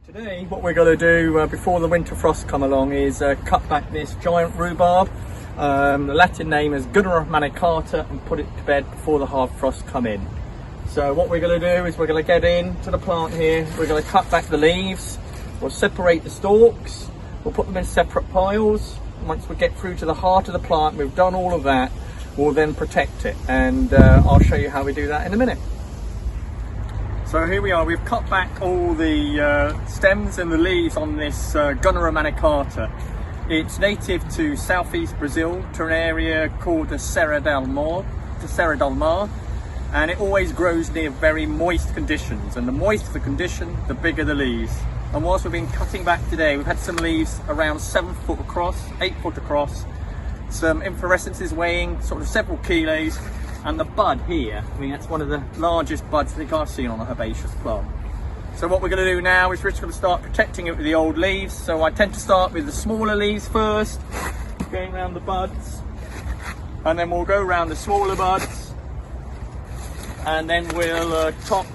Today what we're going to do before the winter frosts come along is cut back this giant rhubarb. The Latin name is Gunnera manicata, and put it to bed before the hard frosts come in. So what we're going to do is we're going to get into the plant here, we're going to cut back the leaves, we'll separate the stalks, we'll put them in separate piles. Once we get through to the heart of the plant, we've done all of that, we'll then protect it, and I'll show you how we do that in a minute. So here we are, we've cut back all the stems and the leaves on this Gunnera manicata. It's native to southeast Brazil, to an area called the Serra del Mar, and it always grows near very moist conditions, and the moister the condition, the bigger the leaves. And whilst we've been cutting back today, we've had some leaves around 7 foot across, 8 foot across, some inflorescences weighing sort of several kilos. And the bud here, I mean, that's one of the largest buds I think I've seen on a herbaceous plant. So what we're going to do now is we're just going to start protecting it with the old leaves. So I tend to start with the smaller leaves first, going around the buds, and then we'll go around the smaller buds, and then we'll top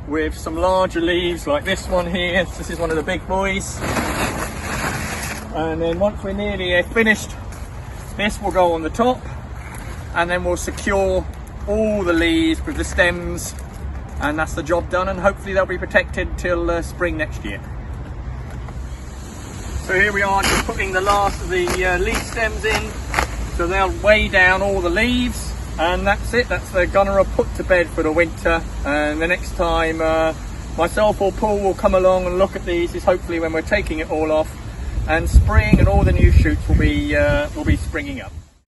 with some larger leaves like this one here. This is one of the big boys. And then once we're nearly finished, this will go on the top. And then we'll secure all the leaves with the stems, and that's the job done, and hopefully they'll be protected till spring next year. So here we are, just putting the last of the leaf stems in, so they'll weigh down all the leaves, and that's it. That's the Gunnera put to bed for the winter. And the next time myself or Paul will come along and look at these is hopefully when we're taking it all off, and spring and all the new shoots will be springing up.